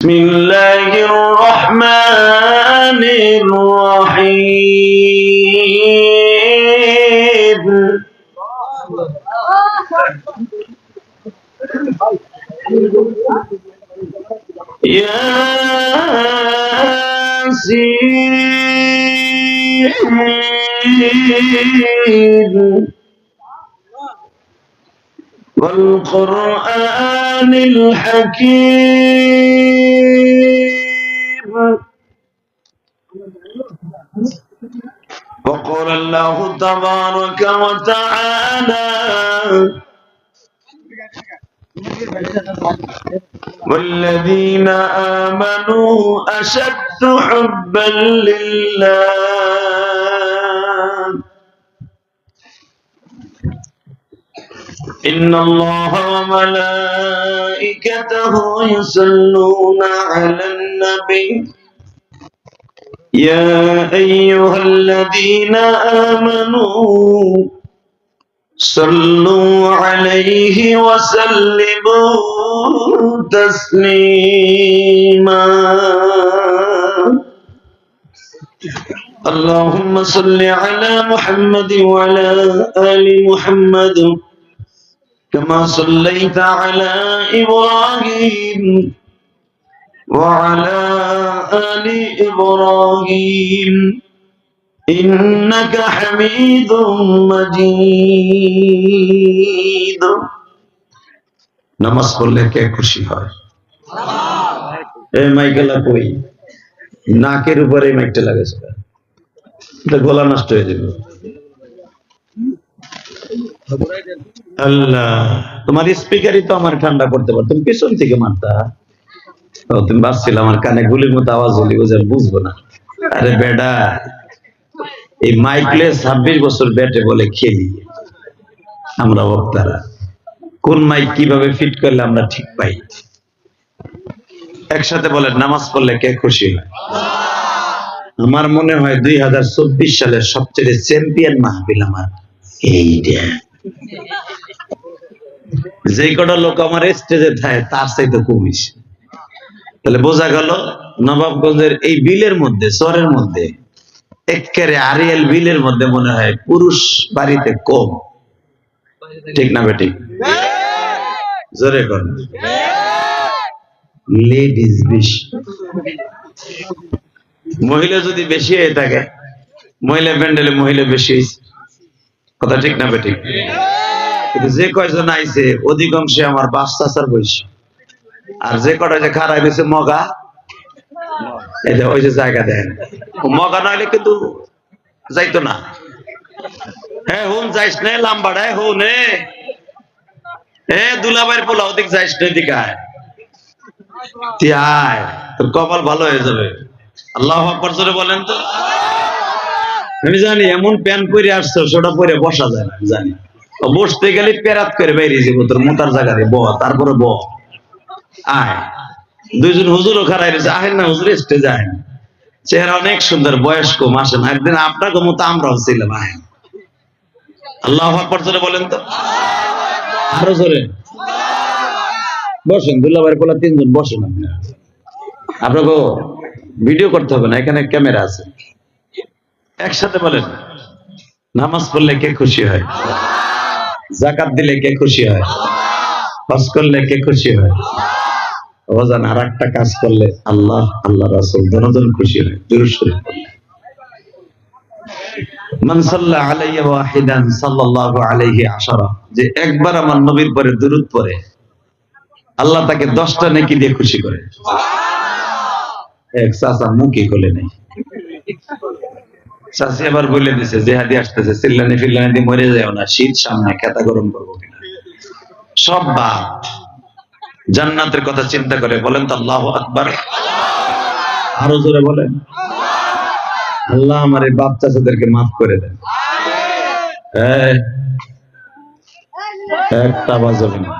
بسم الله الرحمن الرحيم ياسين والقرآن الحكيم وقال الله تبارك وتعالى والذين آمنوا أشد حبا لله إن الله وملائكته يصلون على النبي يا أيها الذين آمنوا صلوا عليه وسلموا تسليما اللهم صل على محمد وعلى آل محمد كما صليت على إبراهيم وعلى آل إبراهيم إنك حميد مجيد নামাজ পড়লে কে খুশি হয়? এই মাইকেলা কই নাকের উপরে মাইকটা লাগাইছে, এটা গলা নষ্ট হয়ে যাবে। আল্লাহ, তোমার স্পিকারই তো আমার ঠান্ডা করতে পারো, তুমি পেছন থেকে মারতা। তুমি ভাবছিল আমার কানে গুলির মতো আওয়াজ হলি, বুঝবো না। আরে বেডা, এই মাইকলে 26 বছর ব্যাটে বলে খেলি আমরা বক্তারা। কোন মাইক কিভাবে ফিট করলে আমরা ঠিক পাই। একসাথে বলেন, নামাজ পড়লে কে খুশি হয়? আমার মনে হয় 2024 সালের সবচেয়ে চ্যাম্পিয়ন মাহফিল আমার এইটা। যে কটা লোক আমার স্টেজে থাকে তার চাইতে কমিস। তাহলে বোঝা গেল নবাবগঞ্জের এই বিলের মধ্যে, শহরের মধ্যে, একেবারে আরিয়াল বিলের মধ্যে মনে হয় পুরুষ বাড়িতে কম। ঠিক না বেঠিক? জোরে কর। লেডিজ বেশি, মহিলা যদি বেশি হয়ে থাকে, মহিলা প্যান্ডেলে মহিলা বেশি, কথা ঠিক না বেঠিক? কিন্তু যে কয়জন আইছে অধিকাংশে আমার বাপ চাচার বয়সী, আর যে কটা যে খারাপ হয়েছে মগা, ওই যে জায়গা দেন মগা নাহলে কিন্তু যাইতো না। হ্যাঁ হুন যাইস নে লাম্বাড়ায় হুন দুলাবাইয়ের পোলা ওদিক যাইস নে দিকায় আয়, তোর কপাল ভালো হয়ে যাবে। আল্লাহু আকবার জোরে বলেন তো। আমি জানি এমন প্যান্ট পরে আসছো সেটা পরে বসা যায় না, জানি। বসতে গেলে পেরাত করে বেরিয়ে যাবো, তোর মোটার জায়গায় ব, তারপরে ব আয়। দুইজন হুজুরও খারাই রয়েছে, আহেন না হুজুর স্টেজে আহেন, চেহারা অনেক সুন্দর, বয়স্ক, মাসে না একদিন আপনার মতো আমরাও ছিলাম। আহেন। আল্লাহু আকবার জোরে বলেন তো। আরো জোরে বসেন, দুলাভাইয়ের পোলা 3 জন বসেন। আপনাকে ভিডিও করতে হবে না, এখানে ক্যামেরা আছে। একসাথে বলেন, নামাজ পড়লে কে খুশি হয়? যাকাত দিলে কে খুশি হয়? হজ করলে কে খুশি হয়? ওজান আর একটা কাজ করলে আল্লাহ আল্লাহ রাসূল দুজন খুশি হয়। দুরূদ শরীফ মান সাল্লা আলাইহি ওয়াহিদান সাল্লাল্লাহু আলাইহি আশারা, যে একবার আমার নবীর পরে দুরূদ পড়ে আল্লাহ তাকে 10টা নেকি দিয়ে খুশি করে। এক চাচা মুখে খুলে নেই, চাচি আবার বলে দিছে জিহাদি আসতেছে, চিল্লানি ফিল্লানি দিয়ে মরে যাও না, শীত সামনে, খেতা গরম করবো কিনা। সব বাপ জান্নাতের কথা চিন্তা করে। বলেন তো আল্লাহু আকবার। আরো জোরে বলেন, আল্লাহ আমার এই বাপ চাচাদেরকে মাফ করে দেন। একটা আওয়াজ হবে না,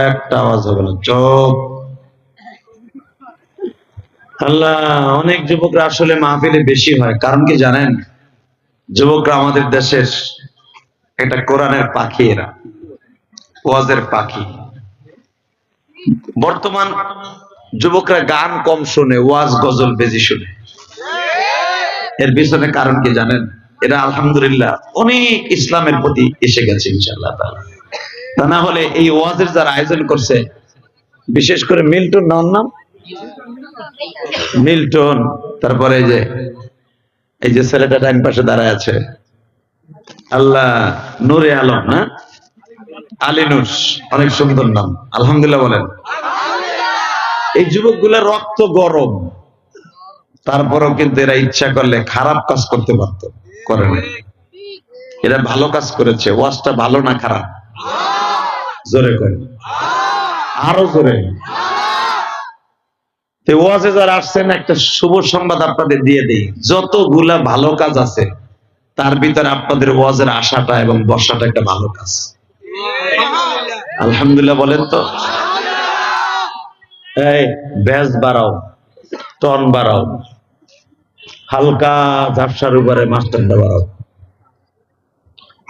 একটা আওয়াজ হবে না, চুপ। আল্লাহ, অনেক যুবকরা আসলে মাহফিলে বেশি হয়, কারণ কি জানেন? যুবকরা আমাদের দেশের একটা কোরআনের পাখি, এরা ওয়াজের পাখি। বর্তমান যুবকরা গান কম শুনে, ওয়াজ গজল বেশি শুনে। এর পিছনে কারণ কি জানেন? এরা আলহামদুলিল্লাহ অনেক ইসলামের প্রতি এসে গেছে ইনশাআল্লাহ তাআলা। তা না হলে এই ওয়াজের যারা আয়োজন করছে, বিশেষ করে মিল্টন, নাম মিল্টন, তারপরে এই যে ছেলেটা ডাইন পাশে দাঁড়ায় আছে, আল্লাহ, নূরে আলম, না আলী নূর, অনেক সুন্দর নাম, আলহামদুলিল্লাহ বলেন। এই যুবকগুলা রক্ত গরম, তারপরেও কিন্তু এরা ইচ্ছা করলে খারাপ কাজ করতে পারতো, করে না। এরা ভালো কাজ করেছে। ওয়াজটা ভালো না খারাপ? জোরে করে, আরো জোরে। ওয়াজে যারা আসছেন, একটা শুভ সংবাদ আপনাদের দিয়ে দেই, যতগুলা ভালো কাজ আছে তার ভিতরে আপনাদের ওয়াজের আশাটা এবং বর্ষাটা একটা ভালো কাজ। আলহামদুলিল্লাহ বলেন তো। এই ব্যাস বাড়াও, টন বাড়াও, হালকা ঝাপসার উপরে মাস্টারটা বাড়াও।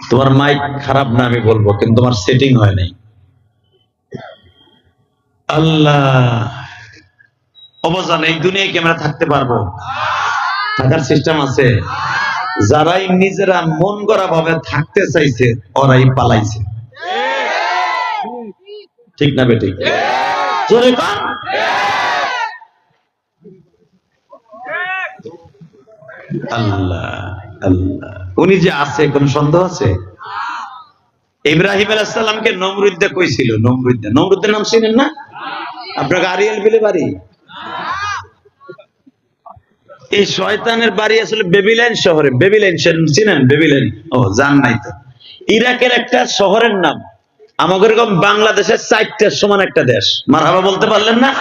তোমার মাইক খারাপ না আমি বলবো, কিন্তু তোমার সেটিং হয় নাই। আল্লাহ, অবজান, এই দুনিয়ায় কি আমরা থাকতে পারবো? থাকার সিস্টেম আছে? যারাই নিজেরা মন গড়া ভাবে থাকতে চাইছে, ওরাই পালাইছে। ঠিক না বেটি? জোরে কান। আল্লাহ আল্লাহ, উনি যে আছে কোন সন্দেহ আছে? ইব্রাহিম আলাইহিস সালামকে নমরুদ কইছিল, নমরুদের নাম চিনেন না? আপনার আরিয়াল বিলে বাড়ি। এই শয়তানের বাড়ি আসলে বেবিলন শহরে। বেবিলন চিনেন? বেবিলন, ও জান নাই তো। ইরাকের একটা শহরের নাম। আমাদের এরকম বাংলাদেশের 4টার সমান একটা দেশ। মারহাবা বলতে পারলেন না?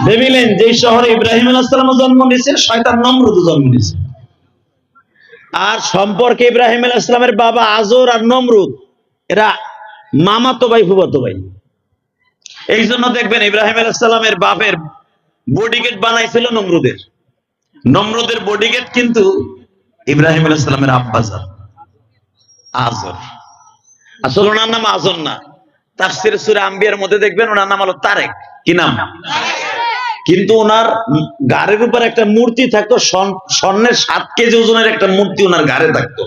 বেবিলন, যে শহরে ইব্রাহিম আলাইহিস সালাম জন্ম নিয়েছে, শয়তান নমরুদ জন্ম নিয়েছে। আর সম্পর্কে ইব্রাহিম আলাইহিস সালামের বাবা আজর আর নমরুদ, এরা মামাতো ভাই, ফুফাতো ভাই। এই জন্য দেখবেন ইব্রাহিম আলাইহিস সালামের বাপের বডিগার্ড বানাইছিল নমরুদের বডিগার্ড কিন্তু ইব্রাহিম আলাইহিস সালামের আব্বাজান আজর। আসলে ওনার নাম আজর না। তাফসীরে সূরা আম্বিয়ার মধ্যে দেখবেন ওনার নাম হলো তারেক। কি নাম? কিন্তু ওনার গাড়ির উপর একটা মূর্তি থাকতো, স্বর্ণের 7 কেজি ওজনের একটা মূর্তি ওনার গাড়ে থাকতো।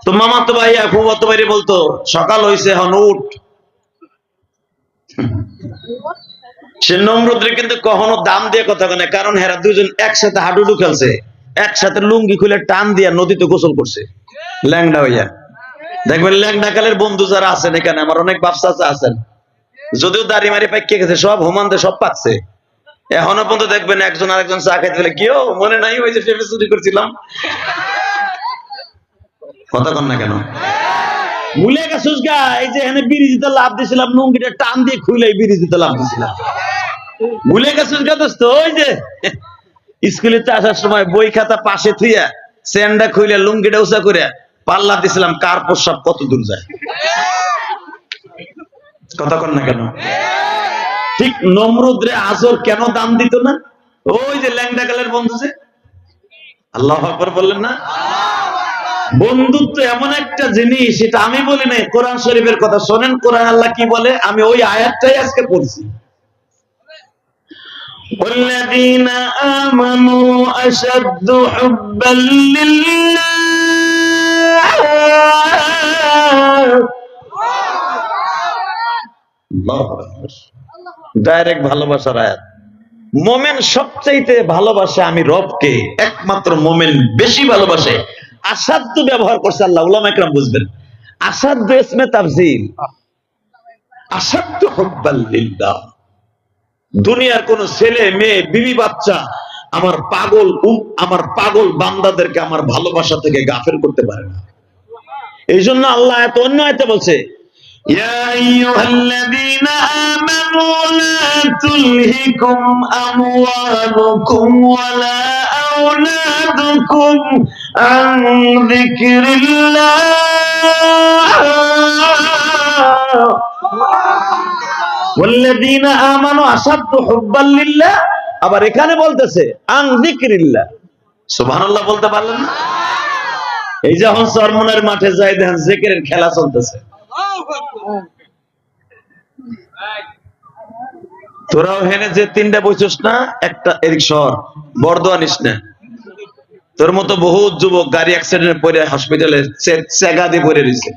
তো মামাতো ভাই ফুফাতো ভাই বলতো, সকাল হইছে, এখন উঠ। সে নমরুদরে কিন্তু কখনো দাম দিয়ে কথা বলে, কারণ হেরা দুজন একসাথে হাডুডু খেলছে, একসাথে লুঙ্গি খুলে টান দিয়া নদীতে গোসল করছে ল্যাংডা হইয়া। দেখবেন ল্যাংডা কালের বন্ধু যারা আছেন এখানে, আমার অনেক বাপচাচা আছেন, যদিও দাড়ি মারি পাইকে গেছে, সব হোমানতে সব পাচ্ছে, এখনো পর্যন্ত দেখবেন একজন আরেকজন চা খাইতে গেলে, কেউ মনে নাই ওই যে ফেমে চুরি করছিলাম, কথা কন না কেন? ভুলে গেছিস গা? এই যে এখানে বিড়ি দিতে লাভ দিছিলাম, লুঙ্গিটা টান দিয়ে খুলে বিড়ি দিতে লাভ দিছিলাম, ভুলে গেছিস গা দোস্ত? ওই যে স্কুলেতে আসার সময় বই খাতা পাশে থুইয়া স্যান্ডা খুইলে লুঙ্গিটা উঁচা করে পাল্লা দিছিলাম, কার প্রস্রাব কত দূর যায়। কথা কন না কেন? ঠিক নমরুদ রে আজর কেন দাম দিত না? ওই যে ল্যাংডা কালের বন্ধু, যে আল্লাহু আকবার বললেন না? বন্ধুত্ব এমন একটা জিনিস, এটা আমি বলি নাই, কোরআন শরীফের কথা শোনেন। কোরআন আল্লাহ কি বলে, আমি ওই আয়াতটাই আজকে পড়ছি। والذين آمنوا أشد حبا لله। ডাইরেক্ট ভালোবাসার আয়াত। মোমেন সবচাইতে ভালোবাসে আমি রবকে, একমাত্র মোমেন বেশি ভালোবাসে। আসাধ্য ব্যবহার করছে আল্লাহ, উলামা একরাম বুঝবেন। আসাধ্য ইসমে তাফজিল, আসাধ্য হুব্বাল লিল্লাহ। দুনিয়ার কোন ছেলে মেয়ে বিবি বাচ্চা আমার পাগল বান্দাদেরকে আমার ভালোবাসা থেকে গাফেল করতে পারে না। এই জন্য আল্লাহ এত অন্য আয়াতে বলছে, ইয়া আইয়ুহাল্লাযীনা আমানু লা তুলহিকুম আমওয়ালুকুম ওয়ালা আওলাদুকুম আন যিকরিল্লাহ। ওয়াল্লাযীনা আমানু আসাদ্দু হুব্বাল লিল্লাহ। আবার এখানে বলতেছে আন যিকরিল্লাহ। সুবহানাল্লাহ বলতে পারলেন না? এই যখন চরমনের মাঠে যাই দেখেন জিকিরের খেলা চলতেছে। তোরাও হেনে যে তিনটা বইছস না, একটা এদিক শহর বর্দোয়া নিস না। তোর মতো বহুত যুবক গাড়ি অ্যাক্সিডেন্টে পড়ে হসপিটালে চেগা দিয়ে পড়ে রয়েছে।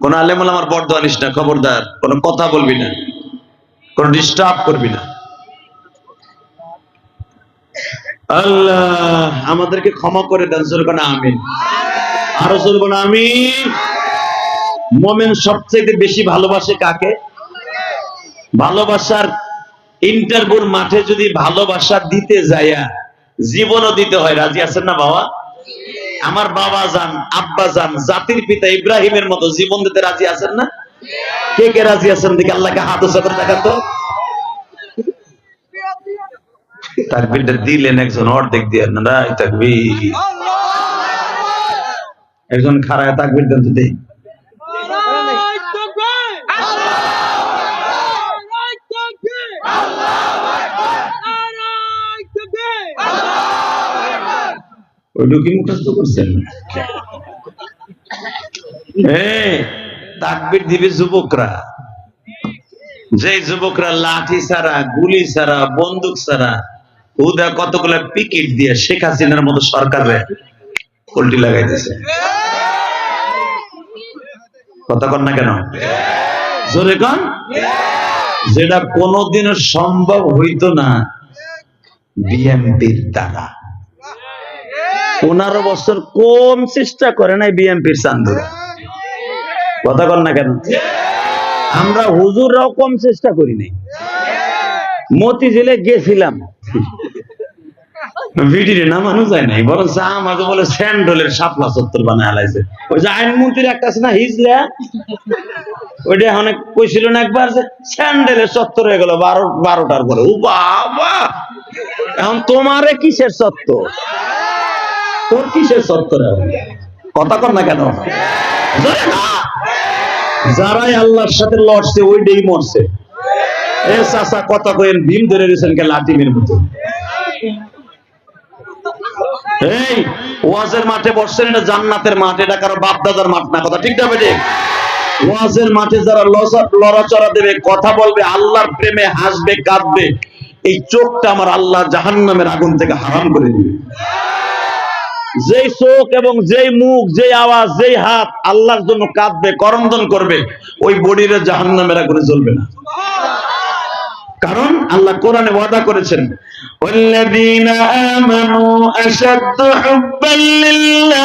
কোন আলেমুল আমার বর্দোয়া নিস না, খবরদার। কোনো কথা বলবি না, কোন ডিস্টার্ব করবি না। আল্লাহ আমাদেরকে ক্ষমা করে দেন, জোরে না আমিন। আরো চলবো না আমিন। মুমিন সবচেয়ে বেশি ভালোবাসে কাকে? ভালোবাসার ইন্টারভিউর মাঠে যদি ভালোবাসা দিতে যায়া জীবনও দিতে হয়, রাজি আছেন না বাবা? আমার বাবা জান, আব্বা জান, জাতির পিতা ইব্রাহিমের মতো জীবন দিতে রাজি আছেন না? কে কে রাজি আছেন দেখি আল্লাহকে হাত উঁচা করে দেখাতো। তাকবীরটা দিলেন একজন, অর্ধেক দিয়ে না তাকবীর। একজন খাড়ায় তাকবীর দেন তো দেই। ওইটুকি মুখস্থ করছেন? তাকবীর দিবে যুবকরা, যে যুবকরা লাঠি ছাড়া, গুলি ছাড়া, বন্দুক ছাড়া হুদা কতগুলো পিকেট দিয়ে শেখ হাসিনার মতো সরকারে উল্টি লাগাইতেছে। কথা কন না কেন? জোরে কন। যেটা কোনোদিনও সম্ভব হইতো না বিএনপির দ্বারা। 15 বছর কম চেষ্টা করে নাই বিএনপির চান্দুরা। কথা কন না কেন? আমরা হুজুররাও কম চেষ্টা করি নাই। মতিঝিলে গেছিলাম, ভিডিও নামানো যায় নাই, বরং আমাকে বলে স্যান্ডলের শাপলা চত্বর বানায় হালাইছে। ওই যে আইনমন্ত্রীর একটা আছে না হিজলা, ওইটা অনেক কইছিল না একবার যে স্যান্ডেলের চত্বর হয়ে গেল 12টার পরে। ও বাবা, এখন তোমারে কিসের চত্বর? তোর কিসের চত্বর? কথা কর না কেন? যারাই আল্লাহর সাথে লড়ছে ওইটাই মরছে। এ চাচা কথা কইেন, ভীম ধরে রয়েছেন কে লাঠিমের মতো। এই ওয়াজের মাঠে বসছেন, এটা জান্নাতের মাঠ, এটা কারো বাপদাদার মাঠ না। কথা ঠিক না বেটে? ওয়াজের মাঠে যারা লড়াচড়া দেবে, কথা বলবে, আল্লাহর প্রেমে হাসবে, কাঁদবে, এই চোখটা আমার আল্লাহ জাহান্নামের আগুন থেকে হারাম করে দিবে। যেই চোখ এবং যেই মুখ, যেই আওয়াজ, যেই হাত আল্লাহর জন্য কাঁদবে, করন্দন করবে, ওই বডিরে জাহান্নামের আগুনে জ্বলবে না। কারণ আল্লাহ কোরআনে ওয়াদা করেছেন, ওয়াল্লাযীনা আমানু আশাদ্দু হুব্বান লিল্লাহ।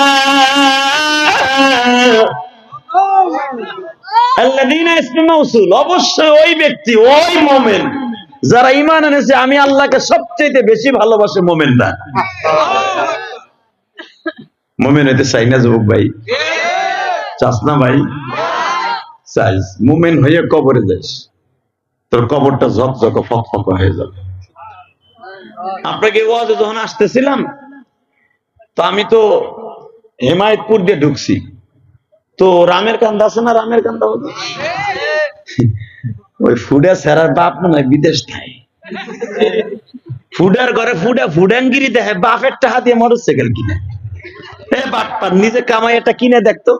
আল্লাযীনা ইসমে মাউসুল, অবশ্যই ওই ব্যক্তি, ওই মুমিন যারা ঈমান এনেছে আমি আল্লাহকে সবচেয়ে বেশি ভালোবাসে মুমিনরা। মুমিন হইতে চাই না যুবক ভাই? চাস না ভাই? চাইস। মুমিন হয়ে কবরে যাস, তোর কবরটা ঝকঝক ফকফক হয়ে যাবে। আপনাকে ওয়াজে যখন আসতেছিলাম, তো আমি তো হেমায়তপুর দিয়ে ঢুকছি, তো রামের কান্দা আছে না, রামের কান্দা, ওই ফুডা সেরার বাপ মনে হয় বিদেশ নাই। ফুডার ঘরে ফুডাঙ্গিরি দেখে, বাপের টাকা দিয়ে মোটরসাইকেল কিনে। বাটপার নিজে কামাই এটা কিনে দেখতো,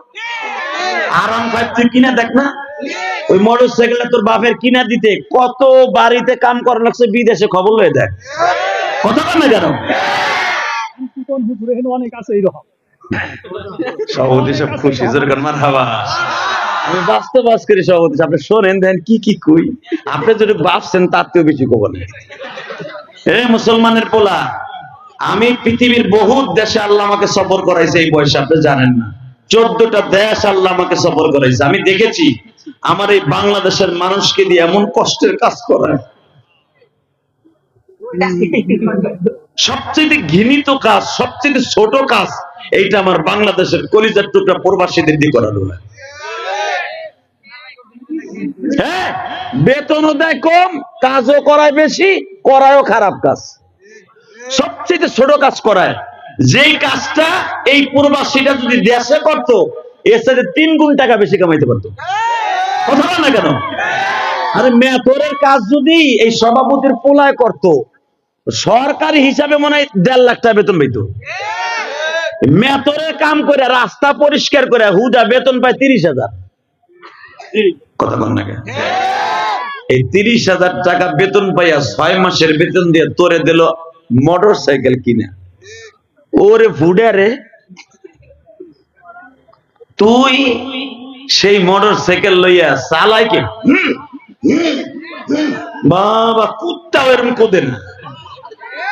আরাম 5 তুই কিনে দেখ না। ওই মোটরসাইকেলটা তোর বাপের কিনা দিতে কত বাড়িতে কাম করা লাগছে, বিদেশে খবর লয়ে দেখ। কথা বল না কেন? অনেক আছে এইরকম সভাপতি সব খুশি, যেরকম মারহাবা। আমি বাস্তবাস করি সভাপতি, আপনি শোনেন দেন কি কি কই। আপনি যদি ভাবছেন তার চেয়েও বেশি কব না। মুসলমানের পোলা, আমি পৃথিবীর বহুত দেশে আল্লাহ আমাকে সফর করাইছে এই বয়সে, আপনি জানেন না। 14টা দেশ আল্লাহ আমাকে সফর করাইছে। আমি দেখেছি আমার এই বাংলাদেশের মানুষকে দিয়ে এমন কষ্টের কাজ করায়, সবচেয়ে ঘৃণিত কাজ, সবচেয়ে ছোট কাজ, এইটা আমার বাংলাদেশের কলিজার টুকরা প্রবাসীদের দিয়ে করানো হয়। হ্যাঁ, বেতনও দেয় কম, কাজও করায় বেশি, করায়ও খারাপ কাজ, সবচেয়ে ছোট কাজ করায়। যেই কাজটা এই প্রবাসীটা যদি দেশে করতো, এর সাথে 3 গুণ টাকা বেশি কামাইতে পারতো। কথা বল না কেন? আরে মেয়রের কাজ যদি এই সভাপতির পোলায় করতো, সরকারি হিসাবে মনে হয় 1.5 লাখ টাকা বেতন পাইতো। মেয়রের কাম করে, রাস্তা পরিষ্কার করে হুদা বেতন পায় 30,000। কথা বল না কেন? এই 30,000 টাকা বেতন পাইয়া 6 মাসের বেতন দিয়ে তোরে দিল মোটর সাইকেল কিনা। ওরে ফুডারে, তুই সেই মোটর সাইকেল লইয়া চালাই কে? বাবা, কুত্তাও এরকম কুদে না,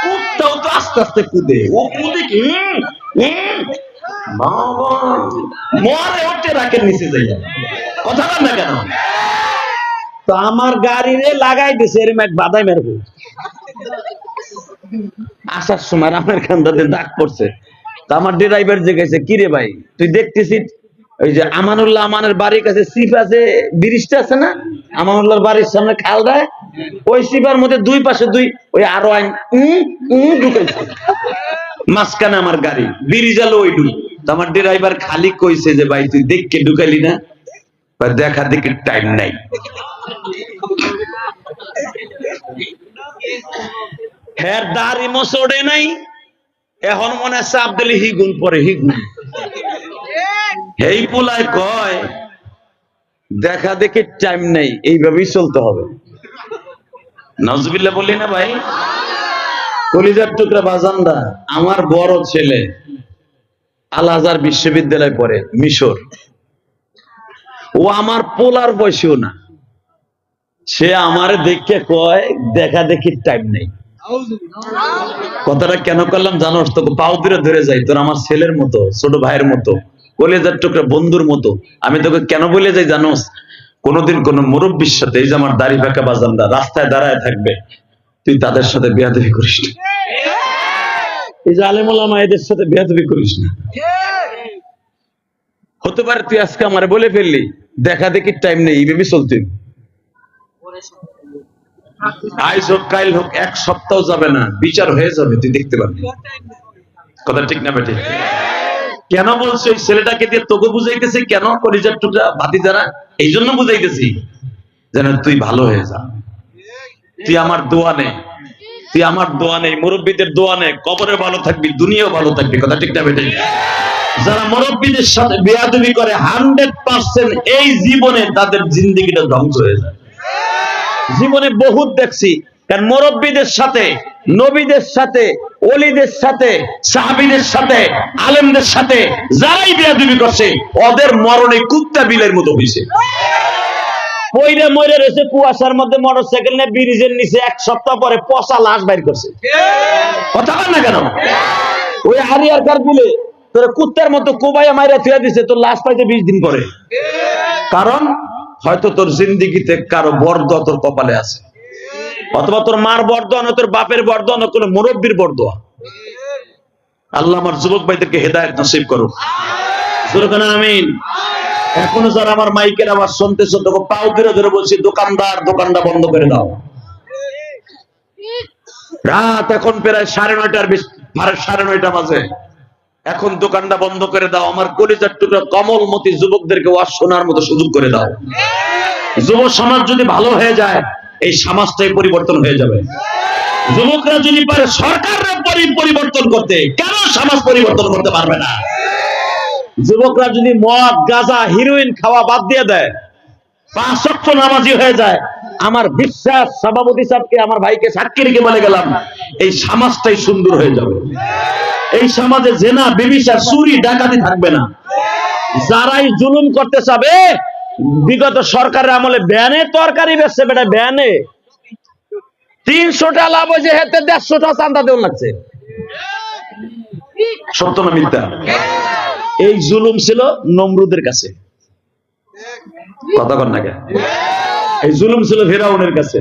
কুত্তাও তো আস্তে আস্তে কুদে, ও কুদে কি বাবা, মরে ওঠে রাখের নিচে যাইয়া। কথা বল না কেন? তো আমার গাড়ি রে লাগাই দিছে এরকম এক বাদাই মেরবো। আসার সময় আমার কান্দাতে দাগ পড়ছে। তো আমার ড্রাইভার যে গেছে, কি রে ভাই তুই দেখতেছিস ওই যে আমানুল্লাহ আমানের বাড়ির কাছে সিপ আছে, ব্রিজটা আছে না আমানুল্লাহর বাড়ির সামনে খাল দেয়, ওই সিপার মধ্যে দুই পাশে দুই ওই আরো আইন ঢুকেছে, মাঝখানে আমার গাড়ি, ব্রিজ আলো ওই ঢুক। তো আমার ড্রাইভার খালি কইছে যে ভাই তুই দেখকে ঢুকাইলি না? দেখা দেখি টাইম নাই। হ্যাঁ, দাড়ি মোছড়ে নাই, এখন মনে হয় চাপ দিলে হিগুন পরে হিগুন। এই পোলায় কয় দেখা দেখি টাইম নাই, এইভাবেই চলতে হবে। নাউজুবিল্লাহ বলি না ভাই? কলিজার টুকরা বাজানরা, আমার বড় ছেলে আল আজহার বিশ্ববিদ্যালয়ে পড়ে, মিশর। ও আমার পোলার বয়সীও না, সে আমারে দেখে কয় দেখা দেখি টাইম নেই। কথাটা কেন করলাম জানোস? তোকে পাও ধরে ধরে যাই, তোর আমার ছেলের মতো, ছোট ভাইয়ের মতো, কলিজার টুকরা বন্ধুর মতো। আমি তোকে কেন বলে যাই জানোস? কোনোদিন কোন মুরব্বীর সাথে, এই যে আমার দাড়ি ফাঁকা বাজানরা রাস্তায় দাঁড়ায় থাকবে, তুই তাদের সাথে বেয়াদবি করিস না। এই যে আলেম ওলামা এদের সাথে বেয়াদবি করিস না। হতে পারে তুই আজকে আমারে বলে ফেললি দেখা দেখি টাইম নেই, এইভাবে চলতে। আজ হোক কাল হোক, এক সপ্তাহ যাবে না, বিচার হয়ে যাবে, তুই দেখতে পারবি। কথা ঠিক না বেটে? কেন বলছো? ওই ছেলেটাকে দিয়ে তোকে বুঝাইতেছি কেন, কলিজার টুকরা ভাতিজারা, এই জন্য বুঝাইতেছি যেন তুই ভালো হয়ে যা। তুই আমার দোয়া নে, তুই আমার দোয়া নেই, মুরব্বীদের দোয়া নে, কবরে ভালো থাকবি, দুনিয়াও ভালো থাকবি। কথা ঠিক না বেটে? যারা মুরব্বীদের সাথে বেয়াদবি করে 100% এই জীবনে তাদের জিন্দেগিটা ধ্বংস হয়ে যায়। জীবনে বহুত দেখছি, কারণ মুরব্বীদের সাথে, নবীদের সাথে, ওলিদের সাথে, সাহাবীদের সাথে, আলেমদের সাথে যারাই বেয়াদবি করছে, ওদের মরণে কুত্তা বিলের মতো হয়েছে। পয়রা মরে রয়েছে কুয়াশার মধ্যে, মোটরসাইকেল নিয়ে ব্রিজের নিচে, এক সপ্তাহ পরে পচা লাশ বাইর করছে। কথা বল না কেন? ওই হারিয়ার কার বিলে তোর কুত্তার মতো কোবাইয়া মাইরা থুয়া দিছে, তোর লাশ পাইতে 20 দিন পরে। কারণ হয়তো তোর জিন্দেগিতে কারো বরদোয়া তোর কপালে আছে, অথবা তোর মার বরদোয়া না, তোর বাপের বরদোয়া না, কোন মুরব্বীর বরদোয়া। আল্লাহ আমার যুবক ভাইদেরকে হেদায়েত নসিব করুক। আমিন। এখনো যারা আমার মাইকের আওয়াজ শুনতেছ, তোকে পাও ধরে ধরে বলছি, দোকানদার দোকানটা বন্ধ করে দাও। রাত এখন প্রায় 9:30 বাজে, এখন দোকানটা বন্ধ করে দাও। আমার কলিজার টুকরা কমলমতি যুবকদেরকে ওয়াজ শোনার মতো সুযোগ করে দাও। যুব সমাজ যদি ভালো হয়ে যায়, এই সমাজটাই পরিবর্তন হয়ে যাবে। যুবকরা যদি পারে সরকারের পরিবর্তন করতে, কেন সমাজ পরিবর্তন করতে পারবে না? যুবকরা যদি মদ গাঁজা হিরোইন খাওয়া বাদ দিয়ে দেয়, 5 ওয়াক্ত নামাজি হয়ে যায়, আমার বিশ্বাস, সভাপতি সাহেবকে, আমার ভাইকে সাক্ষী রেখে বলে গেলাম, এই সমাজটাই সুন্দর হয়ে যাবে। এই সমাজে জেনা, ব্যভিচার, চুরি, ডাকাতি থাকবে না। যারাই জুলুম করতে চাবে, বিগত সরকারের আমলে ব্যানে তরকারি বেচছে, বেটা ব্যানে 300টা লাভ হয়েছে, হেতে 150টা চান্দা দেওয়া লাগছে। সত্য না মিথ্যা? এই জুলুম ছিল নমরুদের কাছে। কথা কন না কেন? এই জুলুম ছিল ফেরাউনের কাছে।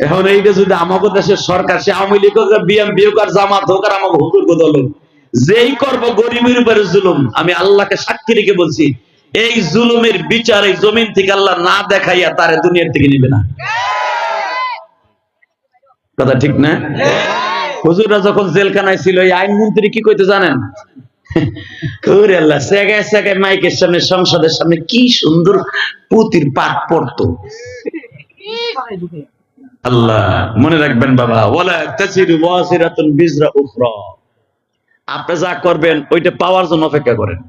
এখন এইটা যদি আমাকে দেশের সরকার, সে আওয়ামী লীগ হোক, বিএনপি হোক, আর জামাত হোক, আর আমাকে হুজুর দল হোক, যেই করবো গরিবের উপরে জুলুম, আমি আল্লাহকে সাক্ষী রেখে বলছি, এই জুলুমের বিচার এই জমিন থেকে আল্লাহ না দেখাইয়া তারে দুনিয়ার থেকে নিবে না। কথা ঠিক না? হুজুররা যখন জেলখানায় ছিল, এই আইনমন্ত্রী কি কইতে জানেন? ওরে আল্লাহ, জায়গায় জায়গায় মাইকের সামনে, সংসদের সামনে কি সুন্দর পুতির পাঠ পড়তো। আল্লাহ মনে রাখবেন বাবা, ওয়ালা তাসিরু ওয়াসিরাতুন বিজরা উখরা। আপনি যা করবেন ওইটা পাওয়ার জন্য অপেক্ষা করেন।